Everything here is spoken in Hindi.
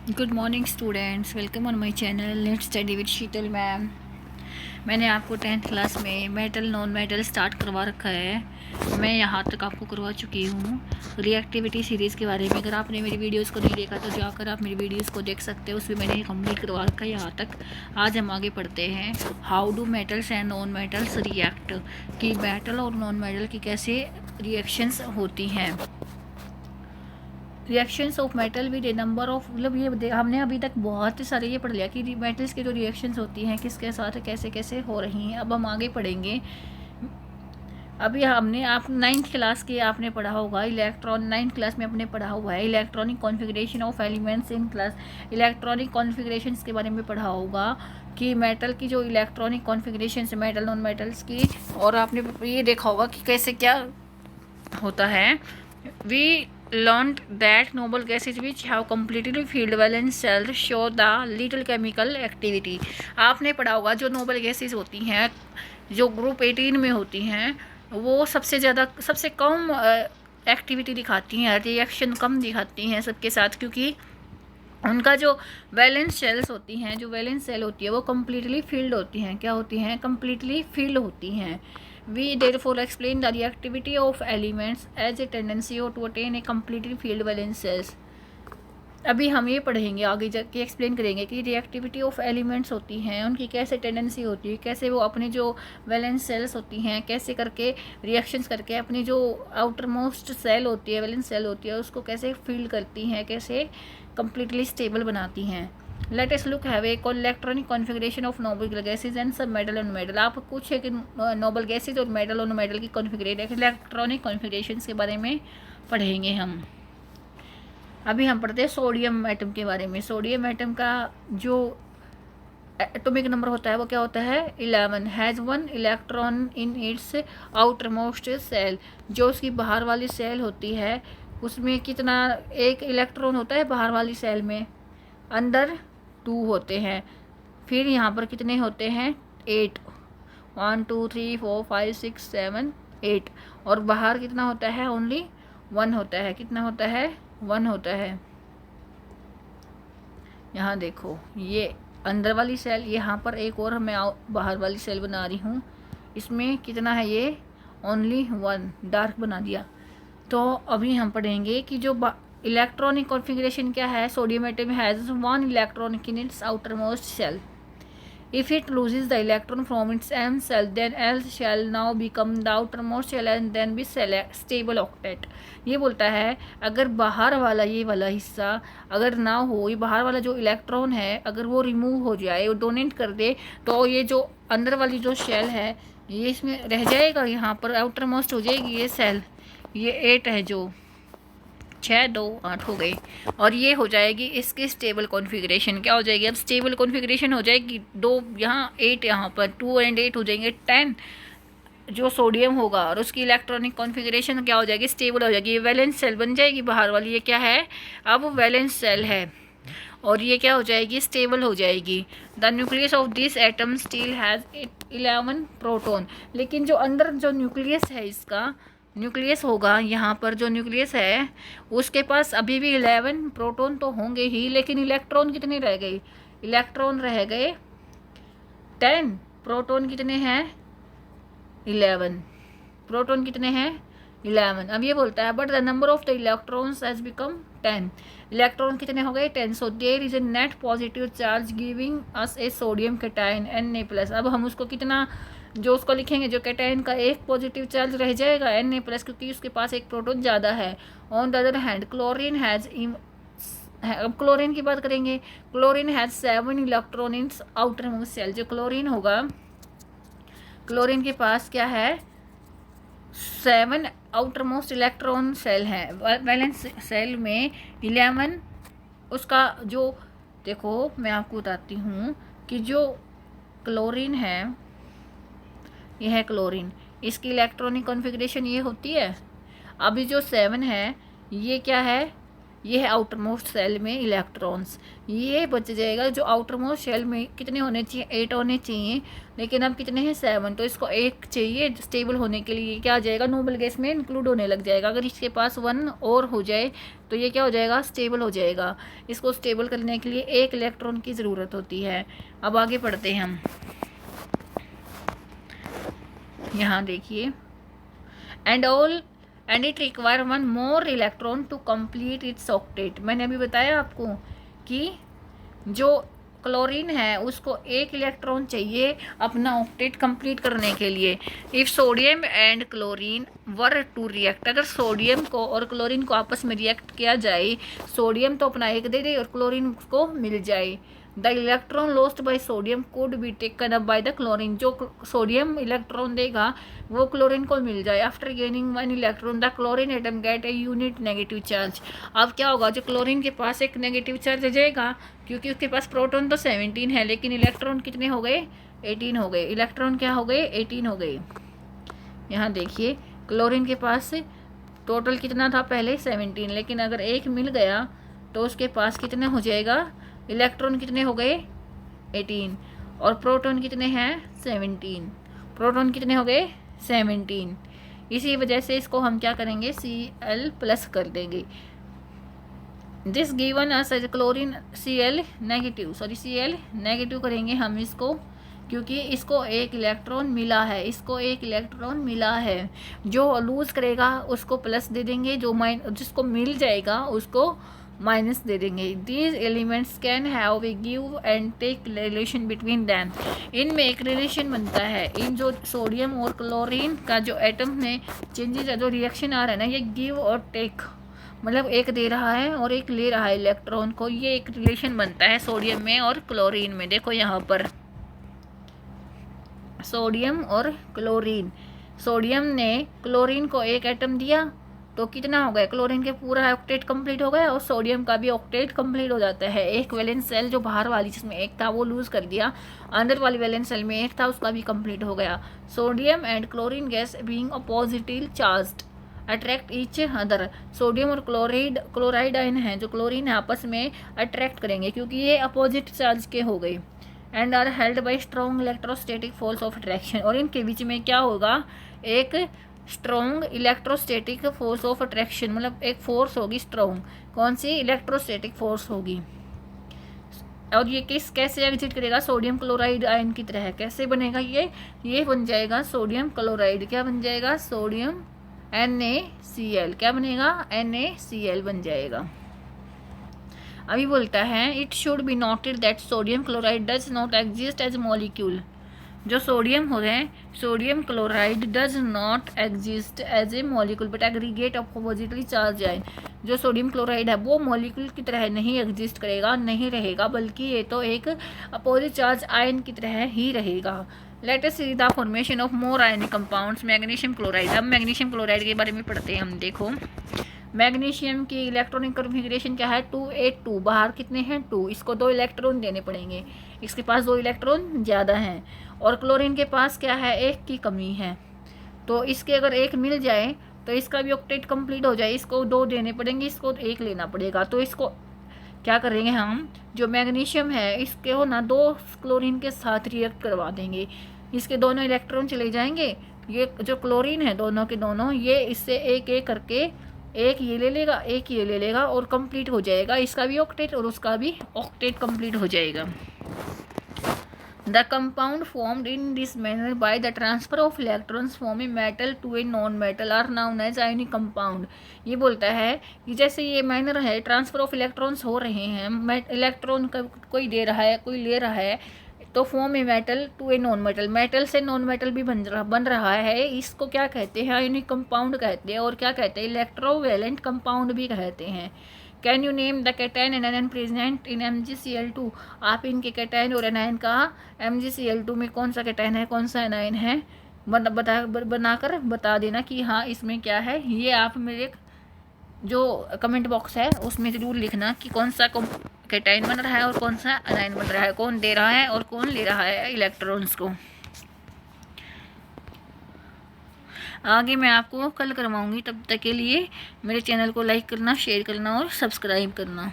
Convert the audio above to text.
Good morning students, welcome on my channel let's study with Sheetal ma'am. मैंने आपको 10th क्लास में मेटल नॉन मेटल स्टार्ट करवा रखा है। मैं यहाँ तक आपको करवा चुकी हूँ रिएक्टिविटी सीरीज़ के बारे में। अगर आपने मेरी वीडियोस को नहीं देखा तो जाकर आप मेरी वीडियोस को देख सकते हो, उसमें मैंने कंप्लीट करवा रखा है यहाँ तक। आज हम आगे पढ़ते हैं how do metals and non metals react, कि मेटल और नॉन मेटल की कैसे रिएक्शंस होती हैं। Reactions of metal with A number of, मतलब ये हमने अभी तक बहुत सारे ये पढ़ लिया कि मेटल्स की जो रिएक्शंस होती हैं किसके साथ कैसे कैसे हो रही हैं। अब हम आगे पढ़ेंगे। अभी हमने आप 9th क्लास के आपने पढ़ा होगा इलेक्ट्रॉन, 9th क्लास में आपने पढ़ा हुआ है electronic configuration of elements in class. Electronic configuration के बारे में पढ़ा होगा कि मेटल की जो इलेक्ट्रॉनिक कॉन्फ़िगरेशन है मेटल नॉन मेटल्स की, और आपने ये देखा होगा कि कैसे क्या होता है। We learned that noble gases which have completely filled valence cells show the little chemical activity। आपने पढ़ा होगा जो नोबल गैसेस होती हैं जो ग्रुप 18 में होती हैं वो सबसे कम एक्टिविटी दिखाती हैं, रिएक्शन कम दिखाती हैं सबके साथ, क्योंकि उनका जो वैलेंस सेल्स होती हैं, जो वैलेंस सेल होती है वो कम्प्लीटली फिल्ड होती हैं। क्या होती हैं? कम्प्लीटली फिल्ड होती हैं। We therefore explain the reactivity of elements as a tendency to attain a completely filled valence cells। अभी हम ये पढ़ेंगे आगे जाके एक्सप्लेन करेंगे कि रिएक्टिविटी ऑफ एलिमेंट्स होती हैं, उनकी कैसे टेंडेंसी होती है, कैसे वो अपने जो वैलेंस सेल्स होती हैं कैसे करके रिएक्शंस करके अपनी जो आउटर मोस्ट सेल होती है, वैलेंस सेल होती है, उसको कैसे फिल करती हैं, कैसे कम्प्लीटली स्टेबल बनाती हैं। Let us look have a electronic configuration of noble gases and सब मेटल और मेटल। आप कुछ है कि नोबल गैसेज और मेटल और मेटल की कॉन्फ़िगरेशन, इलेक्ट्रॉनिक कॉन्फ़िगरेशन के बारे में पढ़ेंगे हम। अभी हम पढ़ते हैं सोडियम एटम के बारे में। सोडियम एटम का जो एटॉमिक नंबर होता है वो क्या होता है? 11। Has 1 electron in its outermost shell. जो उसकी बाहर वाली सेल होती है उसमें कितना, एक इलेक्ट्रॉन होता है बाहर वाली सेल में, अंदर 2 होते हैं। फिर यहाँ पर कितने होते हैं? 8। 1 2 3 4 5 6 7 8। और बाहर कितना होता है? ओनली 1 होता है। कितना होता है? 1 होता है। यहाँ देखो ये अंदर वाली सेल, यहाँ पर एक और मैं बाहर वाली सेल बना रही हूँ, इसमें कितना है? ये ओनली 1, डार्क बना दिया। तो अभी हम पढ़ेंगे कि जो इलेक्ट्रॉनिक कॉन्फ़िगरेशन क्या है। Sodium atom has 1 electron in its outermost shell. If it loses the electron from its M cell, then L shall now become the outermost shell and then be stable octet। ये बोलता है अगर बाहर वाला ये वाला हिस्सा अगर ना हो, ये बाहर वाला जो इलेक्ट्रॉन है अगर वो रिमूव हो जाए, वो डोनेट कर दे, तो ये जो अंदर वाली जो शेल है ये इसमें रह जाएगा, यहाँ पर आउटर मोस्ट हो जाएगी ये सेल। ये 8 है, जो 6 2 8 हो गई, और ये हो जाएगी इसकी स्टेबल कॉन्फ़िगरेशन। क्या हो जाएगी? अब स्टेबल कॉन्फ़िगरेशन हो जाएगी 2, यहाँ 8, यहाँ पर 2 और 8 हो जाएंगे 10 जो सोडियम होगा, और उसकी इलेक्ट्रॉनिक कॉन्फ़िगरेशन क्या हो जाएगी? स्टेबल हो जाएगी। ये वैलेंस सेल बन जाएगी बाहर वाली, ये क्या है? अब वैलेंस सेल है, और ये क्या हो जाएगी? स्टेबल हो जाएगी। The nucleus of this atom still has 11 proton. लेकिन जो अंदर जो न्यूक्लियस है, इसका न्यूक्लियस होगा, यहाँ पर जो न्यूक्लियस है उसके पास अभी भी 11 प्रोटॉन तो होंगे ही, लेकिन इलेक्ट्रॉन कितने रह गए? इलेक्ट्रॉन रह गए 10। प्रोटॉन कितने हैं? 11। प्रोटॉन कितने हैं? 11। अब ये बोलता है but the number of the electrons has become 10। Electron कितने हो गए? 10। So there is a net positive charge giving us a sodium cation Na+। अब हम उसको कितना, जो उसको लिखेंगे, जो कैटायन का एक पॉजिटिव चार्ज रह जाएगा Na+, क्योंकि उसके पास एक प्रोटॉन ज़्यादा है। On the other hand chlorine has, अब क्लोरीन की बात करेंगे, chlorine has 7 electron in outermost shell. जो क्लोरीन होगा, क्लोरीन के पास क्या है? 7 आउटर मोस्ट इलेक्ट्रॉन सेल है। वैलेंस सेल में 11 उसका जो, देखो मैं आपको बताती हूँ कि जो क्लोरीन है, ये है क्लोरीन, इसकी इलेक्ट्रॉनिक कॉन्फ़िगरेशन ये होती है। अभी जो 7 है ये क्या है? ये है आउटर मोस्ट सेल में इलेक्ट्रॉन्स। ये बच जाएगा, जो आउटर मोस्ट सेल में कितने होने चाहिए, 8 होने चाहिए, लेकिन अब कितने हैं 7, तो इसको 1 चाहिए स्टेबल होने के लिए। क्या आ जाएगा, नोबल गैस में इंक्लूड होने लग जाएगा। अगर इसके पास 1 और हो जाए तो ये क्या हो जाएगा, स्टेबल हो जाएगा। इसको स्टेबल करने के लिए 1 इलेक्ट्रॉन की ज़रूरत होती है। अब आगे पढ़ते हैं हम, यहाँ देखिए, and it require 1 more electron to complete its octet. मैंने अभी बताया आपको कि जो क्लोरीन है उसको 1 इलेक्ट्रॉन चाहिए अपना ऑक्टेट कंप्लीट करने के लिए। If sodium and chlorine were to react, अगर सोडियम को और क्लोरीन को आपस में रिएक्ट किया जाए, सोडियम तो अपना 1 दे दे और क्लोरीन को मिल जाए, the electron lost by sodium could be taken up by the chlorine, जो सोडियम इलेक्ट्रॉन देगा वो क्लोरीन को मिल जाए। After gaining 1 electron the chlorine atom gate a unit negative charge. अब क्या होगा, जो क्लोरीन के पास एक नेगेटिव चार्ज आ जाएगा, क्योंकि उसके पास प्रोटॉन तो 17 है, लेकिन इलेक्ट्रॉन कितने हो गए, 18 हो गए। इलेक्ट्रॉन क्या हो गए, 18 हो गए। यहाँ देखिए, क्लोरीन के पास टोटल कितना था पहले, 17, लेकिन अगर 1 मिल गया तो उसके पास कितने हो जाएगा, इलेक्ट्रॉन कितने हो गए, 18, और प्रोटॉन कितने हैं, 17। प्रोटॉन कितने हो गए, 17। इसी वजह से इसको हम क्या करेंगे, Cl+ कर देंगे। This given us as chlorine Cl negative करेंगे हम इसको, क्योंकि इसको 1 इलेक्ट्रॉन मिला है, इसको 1 इलेक्ट्रॉन मिला है। जो लूज़ करेगा उसको प्लस दे देंगे, जिसको मिल जाएगा उसको माइनस दे देंगे। These elements can have a give and take relation between them. इनमें एक रिलेशन बनता है, इन जो सोडियम और क्लोरीन का जो एटम में चेंजेस है, जो रिएक्शन आ रहा है ना, ये गिव और टेक, मतलब 1 दे रहा है और 1 ले रहा है इलेक्ट्रॉन को, ये एक रिलेशन बनता है सोडियम में और क्लोरीन में। देखो यहाँ पर सोडियम और क्लोरीन, सोडियम ने क्लोरीन को 1 एटम दिया तो कितना हो गया, क्लोरीन के पूरा ऑक्टेट कंप्लीट हो गया, और सोडियम का भी ऑक्टेट कंप्लीट हो जाता है। एक वैलेंस सेल जो बाहर वाली जिसमें 1 था वो लूज़ कर दिया, अंदर वाली वैलेंस सेल में 1 था उसका भी कंप्लीट हो गया। Sodium and chlorine gas being oppositely charged attract each other. Sodium और क्लोराइड आयन है जो क्लोरीन है आपस में अट्रैक्ट करेंगे, क्योंकि ये अपोजिट चार्ज के हो गए, and are held by strong electrostatic force of attraction. और इनके बीच में क्या होगा, एक strong electrostatic force of attraction, मतलब एक फोर्स होगी स्ट्रॉन्ग, कौन सी, इलेक्ट्रोस्टैटिक फोर्स होगी। और ये कैसे एग्जिट करेगा, सोडियम क्लोराइड आयन की तरह। कैसे बनेगा ये बन जाएगा सोडियम क्लोराइड, क्या बन जाएगा, सोडियम NaCl, क्या बनेगा, NaCl बन जाएगा। अभी बोलता है, it should be noted that sodium chloride does not exist as molecule. जो सोडियम हो रहे हैं, sodium chloride does not exist as a molecule but aggregate of oppositely charged ion. जो सोडियम क्लोराइड है वो मॉलिक्यूल की तरह नहीं एग्जिस्ट करेगा, नहीं रहेगा, बल्कि ये तो एक अपोजिट चार्ज आयन की तरह ही रहेगा। Let us see the formation of more ionic compounds. Magnesium chloride, अब मैग्नीशियम क्लोराइड के बारे में पढ़ते हैं हम। देखो, मैग्नीशियम की इलेक्ट्रॉनिक कन्फिग्रेशन क्या है, 2s2, बाहर कितने हैं 2, इसको 2 इलेक्ट्रॉन देने पड़ेंगे, इसके पास 2 इलेक्ट्रॉन ज़्यादा हैं, और क्लोरीन के पास क्या है, 1 की कमी है। तो इसके अगर 1 मिल जाए तो इसका भी ऑक्टेट कंप्लीट हो जाए, इसको 2 देने पड़ेंगे, इसको 1 लेना पड़ेगा। तो इसको क्या करेंगे हम, जो मैग्नीशियम है इसके हो ना 2 क्लोरीन के साथ रिएक्ट करवा देंगे, इसके दोनों इलेक्ट्रॉन चले जाएंगे, ये जो क्लोरीन है दोनों के दोनों, ये इससे 1 करके 1 ये ले लेगा, 1 ये ले लेगा, और कंप्लीट हो जाएगा, इसका भी ऑक्टेट और उसका भी ऑक्टेट कंप्लीट हो जाएगा। The compound formed in this manner by the transfer of electrons from a metal to a non metal are known as ionic compound. ये बोलता है कि जैसे ये मैनर है, ट्रांसफर ऑफ इलेक्ट्रॉन्स हो रहे हैं, इलेक्ट्रॉन कोई दे रहा है कोई ले रहा है, तो form a metal to a non metal, metal से नॉन मेटल भी बन रहा है, इसको क्या कहते हैं, आयनिक कंपाउंड कहते हैं। और क्या कहते हैं, इलेक्ट्रोवैलेंट कंपाउंड भी कहते हैं। Can you name the cation and anion present in MgCl2। आप इनके कैटायन और एनायन का MgCl2 में कौन सा कैटायन है कौन सा एनायन है बनाकर बता देना कि हाँ इसमें क्या है। ये आप मेरे जो कमेंट बॉक्स है उसमें ज़रूर लिखना कि कौन सा कैटायन बन रहा है और कौन सा एनायन बन रहा है, कौन दे रहा है और कौन ले रहा है इलेक्ट्रॉन्स को। आगे मैं आपको कल करवाऊँगी। तब तक के लिए मेरे चैनल को लाइक करना, शेयर करना और सब्सक्राइब करना।